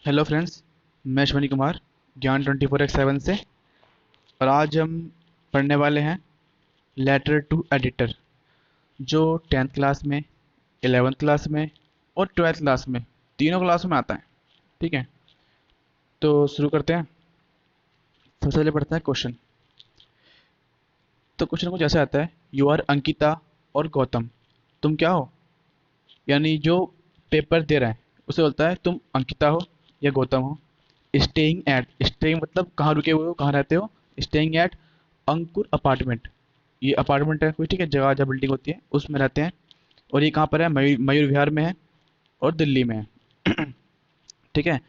Hello friends. मैं अश्वनी कुमार, ज्ञान 24x7 से। और आज हम पढ़ने वाले हैं लेटर टू एडिटर, जो 10th क्लास में, 11th क्लास में और 12th क्लास में, तीनों क्लासों में आता है। ठीक है, तो शुरू करते हैं। सबसे पहले पढ़ते हैं क्वेश्चन। तो क्वेश्चन कुछ ऐसा आता है, यू आर अंकिता और गौतम, तुम क्या हो? यानी जो पेपर दे रहा है उसे बोलता है तुम अंकिता हो या गौतम हो। स्टेइंग एट, स्टेइंग मतलब कहाँ रुके हुए हो, कहाँ रहते हो। स्टेइंग एट अंकुर अपार्टमेंट, ये अपार्टमेंट है कोई, ठीक है, जगह जहाँ बिल्डिंग होती है उसमें रहते हैं। और ये कहाँ पर है? मयूर विहार में है और दिल्ली में है। ठीक है।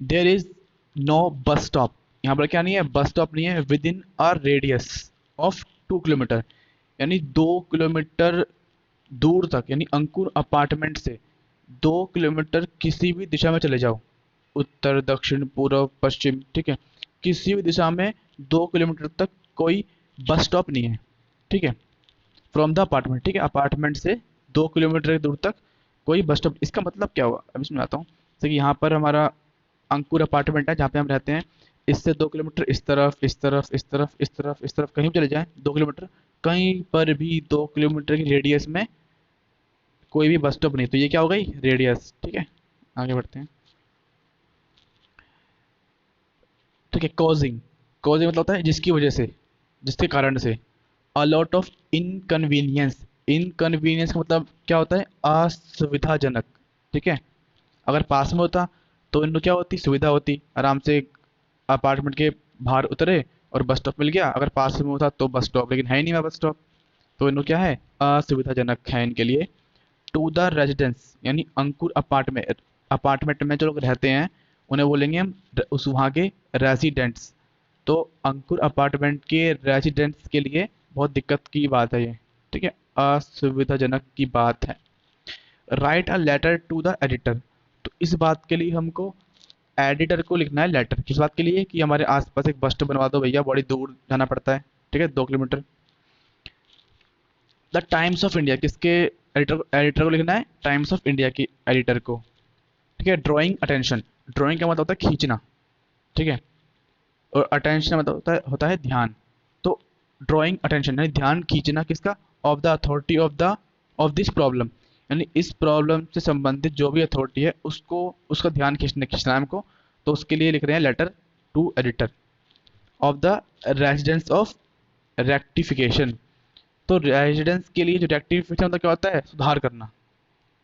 There is no bus stop, यहाँ पर क्या नहीं है? बस स्टॉप नहीं है। Within a radius of 2 kilometre, यानी 2 किलोमीटर दूर तक, यानी अंकुर अपार्टमेंट से 2 किलोमीटर किसी भी दिशा में चले जाओ, उत्तर दक्षिण पूर्व पश्चिम, ठीक है, किसी भी दिशा में 2 किलोमीटर तक कोई बस स्टॉप नहीं है। ठीक है, फ्रॉम द अपार्टमेंट, ठीक है, अपार्टमेंट से 2 किलोमीटर दूर तक कोई बस स्टॉप। इसका मतलब क्या हुआ, अभी समझाता हूँ। जैसे कि यहाँ पर हमारा अंकुर अपार्टमेंट है जहाँ पे हम रहते हैं, इससे 2 किलोमीटर इस तरफ, इस तरफ, इस तरफ, इस तरफ, इस तरफ कहीं भी चले जाएं 2 किलोमीटर, कहीं पर भी 2 किलोमीटर की रेडियस में कोई भी बस स्टॉप नहीं। तो ये क्या हो गई? रेडियस। ठीक है, आगे बढ़ते हैं। ठीक है, कॉजिंग, कॉजिंग मतलब होता है जिसकी वजह से, जिसके कारण से। A lot of inconvenience, inconvenience का मतलब क्या होता है? असुविधाजनक। ठीक है, अगर पास में होता तो इनको क्या होती? सुविधा होती, आराम से अपार्टमेंट के बाहर उतरे और बस स्टॉप मिल गया। अगर पास में होता तो बस स्टॉप, लेकिन है ही नहीं वहाँ बस स्टॉप, तो इनको क्या है? असुविधाजनक है इनके लिए। टू द रेजिडेंस, यानी अंकुर अपार्टमेंट, अपार्टमेंट में जो लोग रहते हैं उन्हें बोलेंगे हम उस वहाँ के रेजिडेंट्स। तो अंकुर अपार्टमेंट के रेजिडेंट्स के लिए बहुत दिक्कत की बात है ये। ठीक है, असुविधाजनक की बात है। Write a letter to the editor, तो इस बात के लिए हमको एडिटर को लिखना है लेटर। किस बात के लिए? कि हमारे आसपास एक बस स्टॉप बनवा दो भैया, बड़ी दूर जाना पड़ता है, ठीक है, 2 kilometre. The times of India, किसके एडिटर, एडिटर को लिखना है? टाइम्स ऑफ इंडिया की एडिटर को। ठीक है, ड्राइंग अटेंशन, ड्राइंग का मतलब होता है खींचना, ठीक है, और अटेंशन मतलब होता है ध्यान। तो ड्राइंग अटेंशन यानी ध्यान खींचना, किसका? Of the authority of the, of this problem, यानी इस प्रॉब्लम से संबंधित जो भी अथॉरिटी है उसको, उसका ध्यान खींचना है हमको। तो उसके लिए लिख रहे हैं letter to editor. Of the residence of rectification, तो रेजिडेंस के लिए जो रेक्टिफिकेशन मतलब क्या होता है? सुधार करना।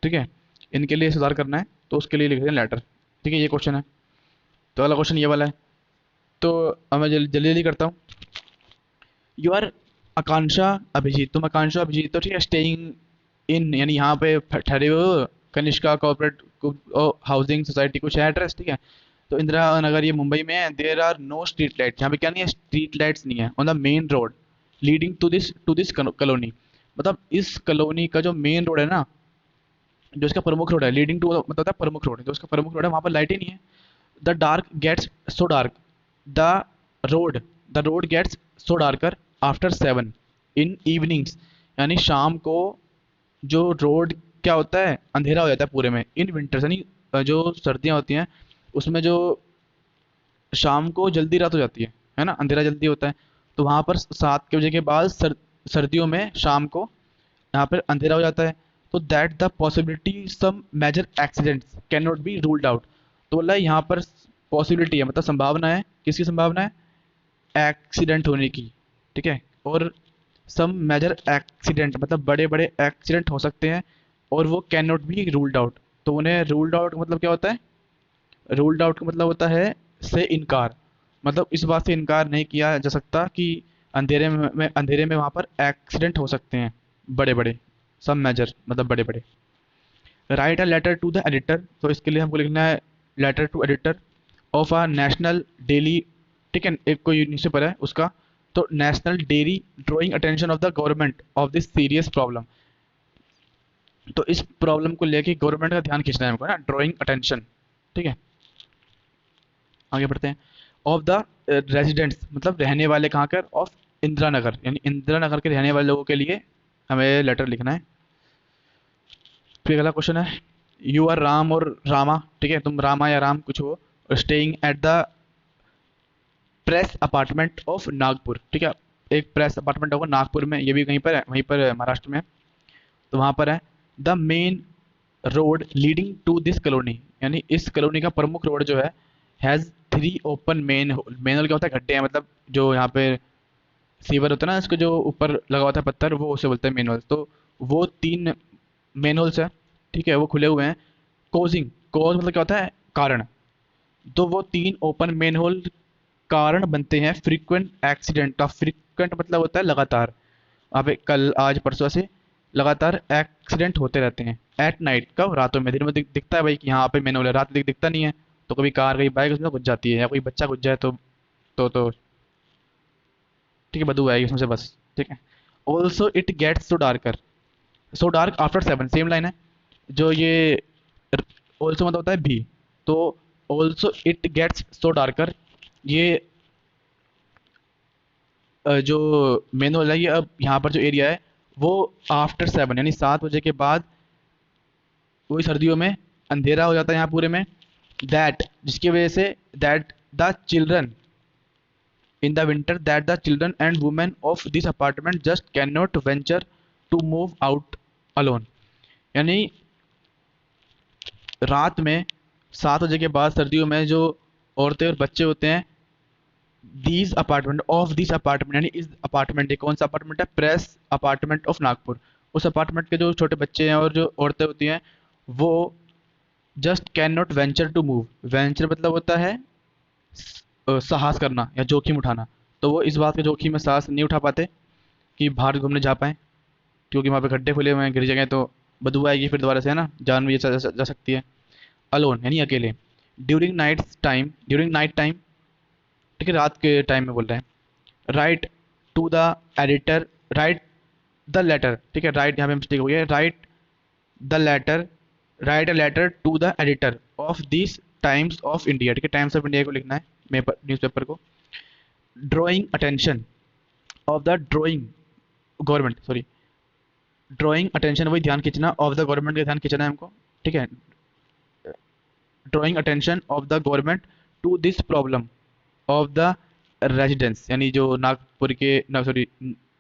ठीक है, इनके लिए सुधार करना है तो उसके लिए लिख रहे हैं लेटर। ठीक है, ये क्वेश्चन है। तो अगला क्वेश्चन ये वाला है, तो अब मैं जल्दी जल्दी जल्दी करता हूँ। यू आर आकांक्षा अभिजीत, तुम आकांक्षा अभिजीत, तो ठीक है, स्टेइंग इन, यानी यहाँ पे ठहरे हुए हो, कनिष्का कॉर्पोरेट हाउसिंग सोसाइटी कुछ है एड्रेस, ठीक है। तो इंदिरा नगर, ये मुंबई में है। There are no street light, यहाँ पे क्या नहीं है? स्ट्रीट लाइट्स नहीं है। On the main road leading to this colony, मतलब इस कॉलोनी का जो मेन रोड है ना, जो इसका प्रमुख रोड है, लीडिंग टू मतलब होता है प्रमुख रोड, जो इसका प्रमुख रोड है वहाँ पर लाइट ही नहीं है। The dark gets so dark, the road, the road gets so darker after 7 in evenings, यानी शाम को जो रोड क्या होता है? अंधेरा हो जाता है पूरे में। इन विंटर्स, यानी जो सर्दियाँ होती हैं उसमें जो शाम को जल्दी रात हो जाती है ना, अंधेरा जल्दी होता है। तो वहाँ पर 7 के बजे के बाद सर्दियों में शाम को यहाँ पर अंधेरा हो जाता है। तो that the possibility some major accidents can not be ruled out, तो बोला है यहाँ पर पॉसिबिलिटी है, मतलब संभावना है। किसकी संभावना है? एक्सीडेंट होने की। ठीक है, और सम मेजर एक्सीडेंट मतलब बड़े बड़े एक्सीडेंट हो सकते हैं, और वो can not be ruled out. तो उन्हें रूल्ड आउट का मतलब क्या होता है? रूल्ड आउट का मतलब होता है से इनकार, मतलब इस बात से इनकार नहीं किया जा सकता कि अंधेरे में वहाँ पर एक्सीडेंट हो सकते हैं बड़े बड़े। सम मेजर मतलब बड़े बड़े। Write a letter to the editor, तो इसके लिए हमको लिखना है letter to editor of a national daily, ठीक है, एक कोई न्यूज़पेपर है उसका। तो national daily drawing attention of the government of this serious problem, तो इस प्रॉब्लम को लेके गवर्नमेंट का ध्यान खींचना है हमको ना, ड्राइंग अटेंशन। ठीक है, आगे बढ़ते हैं। ऑफ द रेजिडेंट्स मतलब रहने वाले कहाँ कर? ऑफ इंदिरा नगर, यानी इंदिरा नगर के रहने वाले लोगों के लिए हमें लेटर लिखना है। फिर अगला क्वेश्चन है, यू आर राम और रामा, ठीक है, तुम रामा या राम कुछ हो, staying at the press apartment of Nagpur, ठीक है, एक प्रेस अपार्टमेंट होगा नागपुर में, ये भी कहीं पर है, वहीं पर है, महाराष्ट्र में है, तो वहाँ पर है। The main road leading to this colony, यानी इस कॉलोनी का प्रमुख रोड जो है, has three open manhole. Manhole क्या होता है, गड्ढे हैं, मतलब जो यहाँ पे सीवर होता है ना, इसको जो ऊपर लगा होता है पत्थर, वो उसे बोलते हैं मेन होल। तो वो तीन मेन होल्स है, ठीक है, वो खुले हुए हैं। कोजिंग, कोज मतलब क्या होता है, कारण। तो वो तीन ओपन मेन होल कारण बनते हैं फ्रीक्वेंट एक्सीडेंट का। फ्रीक्वेंट मतलब होता है लगातार, वहाँ पे कल आज परसों से लगातार एक्सीडेंट होते रहते हैं। एट नाइट, कब, रातों में। दिन में दिखता है भाई कि यहाँ पे मैंने बोला, रात में दिखता नहीं है, तो कभी कार कभी बाइक उसमें घुस जाती है, या कोई बच्चा घुस जाए तो ठीक है, बदबू आएगी उसमें से बस, ठीक है। Also it gets so darker, so dark after 7, same line है। जो ये ऑल्सो मतलब होता है भी, तो also it gets so darker, ये जो मेन वाला है, ये अब यहाँ पर जो एरिया है वो आफ्टर 7 यानी 7 बजे के बाद, वही सर्दियों में अंधेरा हो जाता है यहाँ पूरे में। दैट, जिसकी वजह से, that the children in the winter, that the children and women of this apartment just can not venture to move out alone, यानी रात में 7 बजे के बाद सर्दियों में जो औरतें और बच्चे होते हैं, these apartment of this apartment, यानी इस अपार्टमेंट, कौन सा अपार्टमेंट है, प्रेस अपार्टमेंट ऑफ नागपुर, उस अपार्टमेंट के जो छोटे बच्चे हैं और जो औरतें होती हैं, वो just can not venture to move. Venture मतलब होता है साहस करना या जोखिम उठाना, तो वो इस बात के जोखिम में साहस नहीं उठा पाते कि बाहर घूमने जा पाएँ, क्योंकि वहाँ पे गड्ढे खुले हुए हैं, गिर जाएंगे तो बदबू आएगी फिर दोबारा से, है ना, जान भी जा सकती है। अलोन यानी अकेले। ड्यूरिंग नाइट टाइम, ठीक है, रात के टाइम में बोल रहे हैं। Write to the editor, write the letter, ठीक है, राइट यहाँ पे मिस्टेक हो गई है, the letter write a letter to the editor of this Times of India, ठीक है, टाइम्स ऑफ इंडिया को लिखना है, न्यूज़पेपर को। Drawing attention of the drawing government, sorry, drawing attention वही ध्यान खींचना, ऑफ द गवर्नमेंट का ध्यान खींचना है हमको, ठीक है। Drawing attention of the government to this problem of the residents, यानी जो नागपुर के ना सॉरी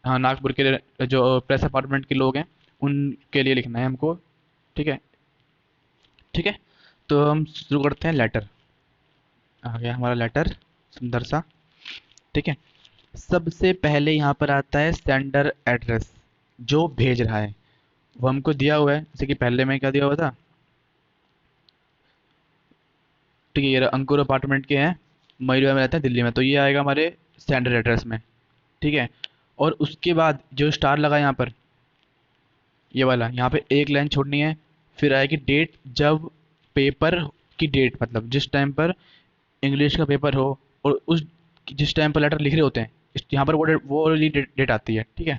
हाँ, नागपुर के जो प्रेस अपार्टमेंट के लोग हैं, उनके लिए लिखना है हमको, ठीक है, ठीक है। तो हम शुरू करते हैं। लेटर आ गया हमारा, लेटर सुंदर सा, ठीक है। सबसे पहले यहाँ पर आता है सेंडर एड्रेस, जो भेज रहा है वो हमको दिया हुआ है, जैसे कि पहले में क्या दिया हुआ था, ठीक है, ये अंकुर अपार्टमेंट के हैं, मयूर में रहते हैं दिल्ली में, तो ये आएगा हमारे सेंडर एड्रेस में, ठीक है। और उसके बाद जो स्टार लगा यहाँ पर, ये वाला, यहाँ पे एक लाइन छोड़नी है, फिर आएगी डेट, जब पेपर की डेट, मतलब जिस टाइम पर इंग्लिश का पेपर हो, और उस जिस टाइम पर लेटर लिख रहे होते हैं, यहाँ पर वो वाली डेट आती है, ठीक है।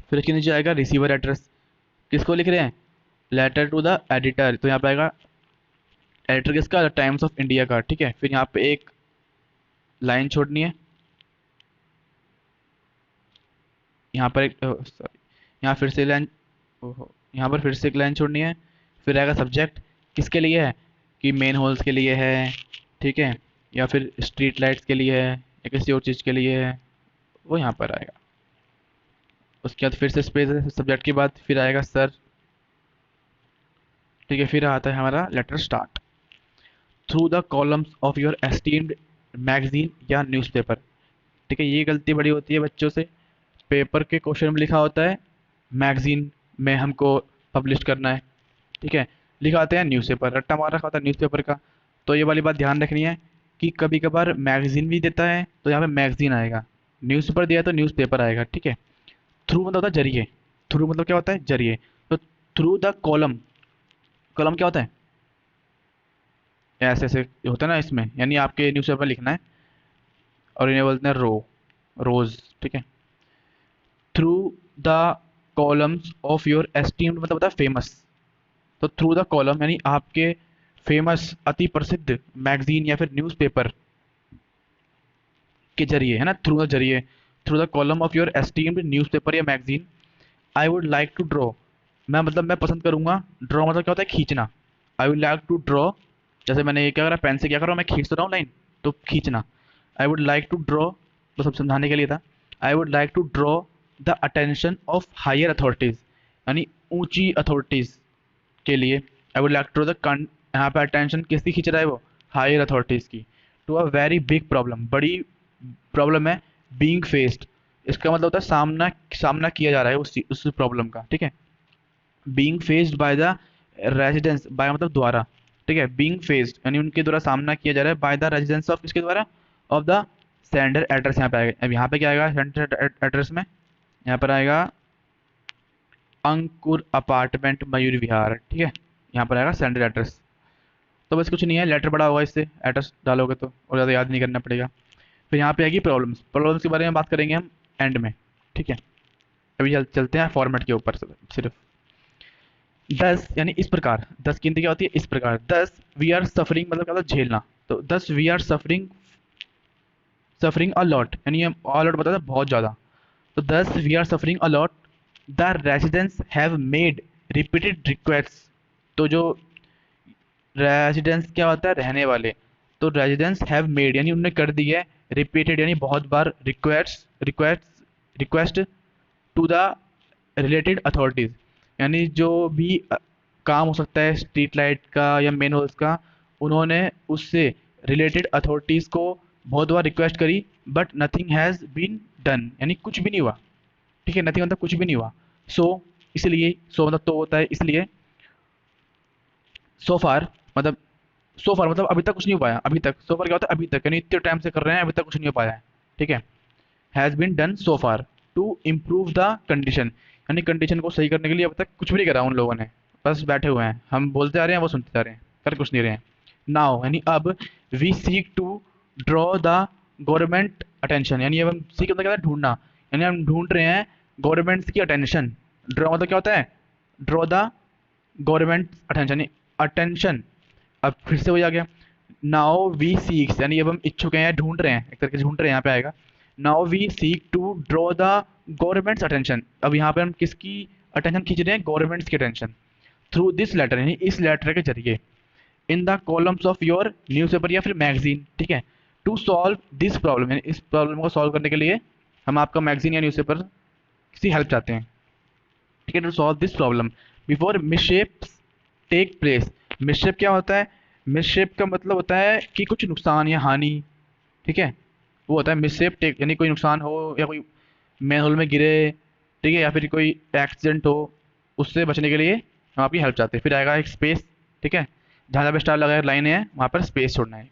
फिर इसके नीचे आएगा रिसीवर एड्रेस, किसको लिख रहे हैं, लेटर टू द एडिटर, तो यहाँ पे आएगा एडिटर किसका, टाइम्स ऑफ इंडिया का, ठीक है। फिर यहाँ पे एक लाइन छोड़नी है, यहाँ पर एक सॉरी, यहाँ फिर से लाइन, ओहो, यहाँ पर फिर से एक लाइन छोड़नी है। फिर आएगा सब्जेक्ट, किसके लिए है, कि मेन होल्स के लिए है, ठीक है, या फिर स्ट्रीट लाइट्स के लिए है, या किसी और चीज़ के लिए है, वो यहाँ पर आएगा। उसके बाद फिर से स्पेस है सब्जेक्ट के बाद, फिर आएगा सर, ठीक है। फिर आता है हमारा letter start, through the columns of your esteemed magazine या न्यूज़पेपर, ठीक है। ये गलती बड़ी होती है बच्चों से, पेपर के क्वेश्चन में लिखा होता है मैगजीन में हमको पब्लिश करना है, ठीक है, लिखा होता है न्यूज़पेपर, रट्टा मार रखा होता है न्यूज़पेपर का। तो ये वाली बात ध्यान रखनी है कि कभी कभार मैगजीन भी देता है तो यहाँ पे मैगजीन आएगा, न्यूज़पेपर दिया है तो न्यूज़पेपर आएगा, ठीक है। थ्रू मतलब होता है जरिए, थ्रू मतलब क्या होता है, जरिए। तो थ्रू द कॉलम, कॉलम क्या होता है, ऐसे ऐसे होता है ना इसमें, यानी आपके न्यूज़पेपर लिखना है, और इन्हें बोलते हैं रोज, ठीक है। Through the columns of your esteemed मतलब होता है फेमस, तो थ्रू द कॉलम यानी आपके फेमस अति प्रसिद्ध मैगजीन या फिर न्यूज़पेपर के जरिए, है ना, थ्रू द जरिए, through the column of your esteemed newspaper या magazine, I would like to draw, मैं पसंद करूंगा, ड्रॉ मतलब क्या होता है, खींचना। I would like to draw, जैसे मैंने ये क्या करा, पेन से क्या कर रहा हूँ, मैं खींच तो रहा हूँ लाइन, तो खींचना। I would like to draw, तो सब समझाने के लिए था। I would like to draw the attention of higher authorities, यानी ऊंची अथॉरिटीज के लिए। I would like to the यहाँ पे अटेंशन किसकी खींच रहा है वो, हायर अथॉरिटीज की, to a very big problem, बड़ी प्रॉब्लम है, बीइंग फेस्ड। इसका मतलब होता है सामना सामना किया जा रहा है उस प्रॉब्लम का, ठीक है। Being faced by the residence, by मतलब द्वारा, ठीक है। बीइंग फेस्ड यानी उनके द्वारा सामना किया जा रहा है, बाय द रेजिडेंस ऑफ, किसके द्वारा, ऑफ द सेंडर एड्रेस। यहाँ पे आएगा, अब यहाँ पे क्या आएगा सेंडर एड्रेस में, यहाँ पर आएगा अंकुर अपार्टमेंट मयूर विहार, ठीक है। यहाँ पर आएगा सेंडर एड्रेस। तो बस कुछ नहीं है, लेटर बड़ा होगा इससे, एड्रेस डालोगे तो, और ज़्यादा याद नहीं करना पड़ेगा। फिर यहाँ पे आएगी प्रॉब्लम्स, प्रॉब्लम्स के बारे में बात करेंगे हम एंड में, ठीक है। अभी चलते हैं फॉर्मेट के ऊपर सिर्फ। दस यानी इस प्रकार, दस की हिंदी क्या होती है, इस प्रकार। दस वी आर सफरिंग मतलब क्या होता है, झेलना। तो दस we are suffering, suffering a lot, यानी हम अ लॉट बताते हैं बहुत ज़्यादा। तो दस we are suffering a lot, the residents have made repeated request. तो जो रेजिडेंस क्या होता है, रहने वाले, तो रेजिडेंट्स हैव मेड यानी उन्होंने कर दी है, रिपीटेड यानी बहुत बार, request request request to the related authorities, यानी जो भी काम हो सकता है स्ट्रीट लाइट का या मेन होल्स का, उन्होंने उससे रिलेटेड अथॉरिटीज़ को बहुत बार रिक्वेस्ट करी, but nothing has been done, यानी कुछ भी नहीं हुआ, ठीक है। नथिंग मतलब कुछ भी नहीं हुआ। सो इसलिए, सो मतलब तो होता है इसलिए, सो फार मतलब, सो फार मतलब अभी तक कुछ नहीं हो पाया, अभी तक। सो फार क्या होता है, अभी तक, यानी इतने टाइम से कर रहे हैं, अभी तक कुछ नहीं हो पाया है, ठीक है। Has been done so far to improve the condition, यानी कंडीशन को सही करने के लिए अब तक कुछ भी नहीं करा उन लोगों ने, बस बैठे हुए हैं, हम बोलते आ रहे हैं, वो सुनते जा रहे हैं, कर कुछ नहीं रहे हैं। नाउ यानी अब, we seek to draw the government attention, यानी अब हम सीक मतलब क्या होता है, ढूंढना, यानी हम ढूंढ रहे हैं गवर्नमेंट की अटेंशन। ड्रॉ मतलब क्या होता है, ड्रॉ द गवर्नमेंट अटेंशन, यानी अटेंशन। अब फिर से वही आ गया, नाउ वी सीक्स, यानी अब हम इच्छुक हैं, ढूंढ रहे हैं, एक तरीके से ढूंढ रहे हैं, यहाँ पे आएगा। Now we seek to draw the government's attention, अब यहाँ पे हम किसकी अटेंशन खींच रहे हैं, गवर्नमेंट्स की अटेंशन, थ्रू दिस लेटर, यानी इस लेटर के जरिए, in the columns of your newspaper या फिर मैगजीन, ठीक है। टू सॉल्व दिस प्रॉब्लम, यानी इस प्रॉब्लम को सॉल्व करने के लिए हम आपका मैगजीन या न्यूज़पेपर की हेल्प चाहते हैं, ठीक है। To solve this problem before mishaps take place. Mishap क्या होता है, मिसशेप का मतलब होता है कि कुछ नुकसान या हानि, ठीक है, वो होता है मिसशेप टेक, यानी कोई नुकसान हो या कोई मैन होल में गिरे, ठीक है, या फिर कोई एक्सीडेंट हो, उससे बचने के लिए हम आपकी हेल्प चाहते हैं। फिर आएगा एक स्पेस, ठीक है, जहाँ जहाँ पे स्टार लगाए लाइनें हैं वहाँ पर स्पेस छोड़ना है।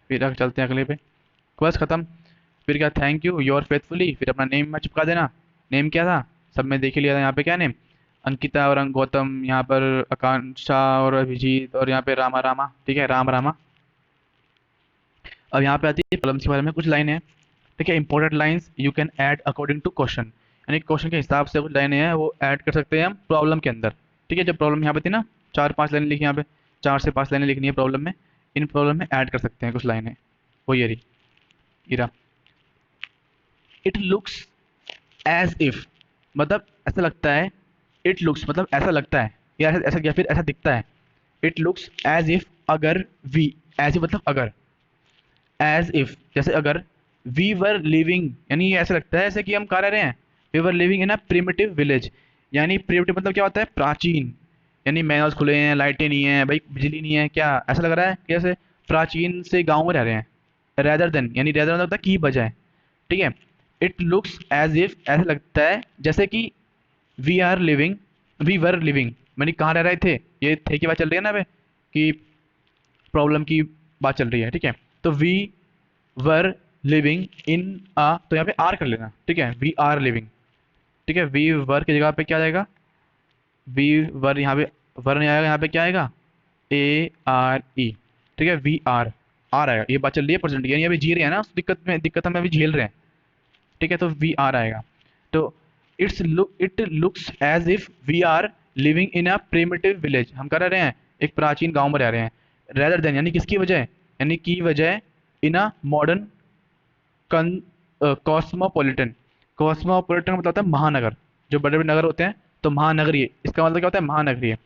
फिर आगे चलते हैं अगले पे, बस खत्म। फिर क्या, थैंक यू योर फेथफुली, फिर अपना नेम में चिपका देना। नेम क्या था, सब में देख ही लिया था, यहाँ पे क्या नेम, अंकिता और गौतम, यहाँ पर आकांक्षा और अभिजीत, और यहाँ पे रामा रामा, ठीक है, राम रामा। अब यहाँ पे आती है प्रॉब्लम्स के बारे में कुछ लाइनें हैं, ठीक है। Important lines you can add according to question, यानी क्वेश्चन के हिसाब से कुछ लाइनें हैं वो ऐड कर सकते हैं हम प्रॉब्लम के अंदर, ठीक है। जब प्रॉब्लम यहाँ पे थी ना, चार पांच लाइनें लिखी, यहाँ पे चार से पांच लाइनें लिखनी है प्रॉब्लम में, इन प्रॉब्लम में ऐड कर सकते हैं कुछ लाइनें। वो ये रही, ईरा, इट लुक्स एज इफ, मतलब ऐसा लगता है, इट लुक्स मतलब ऐसा लगता है, या ऐसा ऐसा या फिर ऐसा दिखता है। इट लुक्स एज इफ, अगर, वी, एज इफ मतलब अगर, एज इफ जैसे अगर, वी वर लिविंग, यानी ये ऐसा लगता है जैसे कि हम कहाँ रह रहे हैं, we were living in a primitive village, यानी प्रिमिटिव मतलब क्या होता है, प्राचीन, यानी मैनल्स खुले हैं, लाइटें नहीं है भाई, बिजली नहीं है, क्या ऐसा लग रहा है कि जैसे प्राचीन से गाँव में रह रहे हैं। रेदर देन, यानी रेदर मतलब होता है की बजाय, ठीक है। इट लुक्स एज इफ ऐसा लगता है जैसे कि, we are living, we were living, मैंने कहाँ रह रहे थे, ये थे की बात चल रही है ना अबे, कि प्रॉब्लम की बात चल रही है, ठीक है। तो वी वर लिविंग इन आ, तो यहाँ पे आर कर लेना, ठीक है, वी आर लिविंग, ठीक है। वी वर की जगह पे क्या जाएगा, वी वर, यहाँ पे वर नहीं आएगा, यहाँ पे क्या आएगा, ए आर ई, ठीक है, वी आर, आर आएगा, ये बात चल रही है प्रेजेंट की, यानी अभी जी रहे हैं ना उस दिक्कत में, दिक्कत हम अभी झेल रहे हैं, ठीक है। तो वी आर आएगा। तो it looks as if we are living in a primitive village, हम कर रहे हैं एक प्राचीन गांव में रह रहे हैं। रेदर देन यानी किसकी वजह, यानी की वजह, इन अ मॉडर्न कॉस्मोपॉलिटन, कॉस्मोपॉलिटन मतलब होता है महानगर, जो बड़े बड़े नगर होते हैं तो महानगरीय, इसका मतलब क्या होता है, महानगरीय।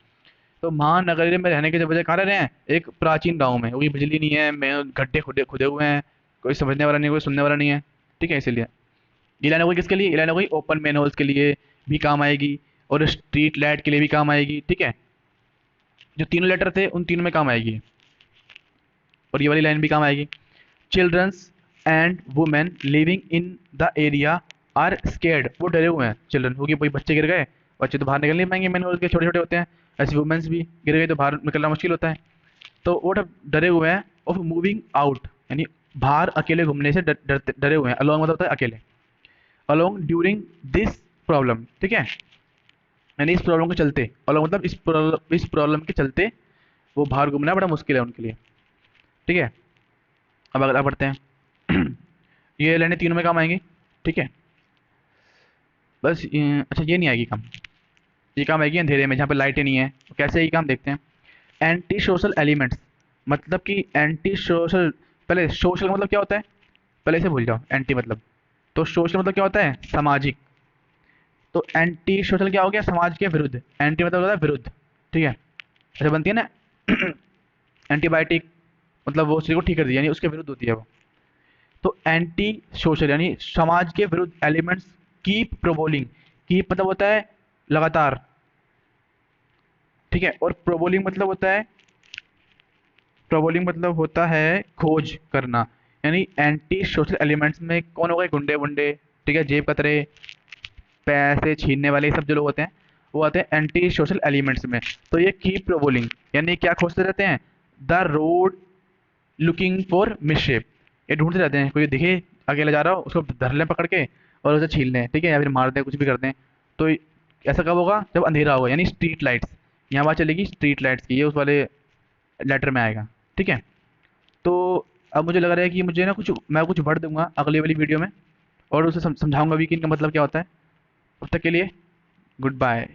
तो महानगरीय में रहने के वजह कहाँ रह रहे हैं, एक प्राचीन गांव में, क्योंकि बिजली नहीं है, में गड्ढे खुदे खुदे हुए हैं, कोई समझने वाला नहीं, कोई सुनने वाला नहीं है। ठीक है, इसीलिए ये लाइन हो गई किसके लिए, ये लाइन हो गई ओपन मैन होल्स के लिए भी काम आएगी, और स्ट्रीट लाइट के लिए भी काम आएगी। ठीक है, जो तीनों लेटर थे उन तीनों में काम आएगी, और ये वाली लाइन भी काम आएगी। Childrens and women living in the area are scared, वो डरे हुए हैं चिल्ड्रन, क्योंकि वही बच्चे गिर गए, बच्चे तो बाहर निकल नहीं पाएंगे, मैन होल्स के छोटे छोटे होते हैं, ऐसे वुमेन्स भी गिर गए तो बाहर निकलना मुश्किल होता है। तो वो डरे हुए हैं ऑफ मूविंग आउट, यानी बाहर अकेले घूमने से डरे हुए हैं। अलॉन्ग मतलब होता है अकेले, अलॉन्ग ड्यूरिंग दिस प्रॉब्लम। ठीक है, यानी इस प्रॉब्लम के चलते, अलॉन्ग मतलब इस प्रॉब्लम के चलते वो बाहर घूमना बड़ा मुश्किल है उनके लिए। ठीक है, अब अगला पढ़ते हैं। ये लाइनें तीनों में काम आएंगी। ठीक है, बस अच्छा ये नहीं आएगी काम, ये काम आएगी अंधेरे में जहाँ पे लाइटें नहीं है। तो कैसे ये काम देखते हैं। एंटी सोशल एलिमेंट्स, मतलब कि एंटी सोशल, पहले सोशल मतलब क्या होता है, पहले इसे भूल जाओ, एंटी मतलब, तो सोशल मतलब क्या होता है, सामाजिक। तो एंटी सोशल क्या हो गया, समाज के विरुद्ध, एंटी मतलब होता है विरुद्ध। ठीक है, ऐसे बनती है ना एंटीबायोटिक, मतलब वो चीज़ को ठीक कर दी, यानी उसके विरुद्ध होती है वो। तो एंटी सोशल यानी समाज के विरुद्ध एलिमेंट्स कीप प्रोबोलिंग, कीप मतलब होता है लगातार। ठीक है, और प्रोबोलिंग मतलब होता है, प्रोबोलिंग मतलब होता है खोज करना। यानी एंटी सोशल एलिमेंट्स में कौन हो गए, गुंडे वुंडे, ठीक है, जेब कतरे, पैसे छीनने वाले, ये सब जो लोग होते हैं वो आते हैं एंटी सोशल एलिमेंट्स में। तो ये कीप प्रोबोलिंग यानी क्या खोजते रहते हैं, द रोड लुकिंग फॉर मिसशेप, ये ढूंढते रहते हैं, कोई दिखे अकेला जा रहा हो उसको धर लें पकड़ के और उसे छीन लें। ठीक है, या फिर मार दें, कुछ भी कर दें। तो ऐसा कब होगा, जब अंधेरा होगा, यानी स्ट्रीट लाइट्स, यहाँ बात चलेगी स्ट्रीट लाइट्स की, ये उस वाले लेटर में आएगा। ठीक है, तो अब मुझे लग रहा है कि मुझे ना कुछ, मैं कुछ पढ़ दूंगा अगली वाली वीडियो में, और उसे समझाऊंगा भी कि इनका मतलब क्या होता है। तब तक के लिए गुड बाय।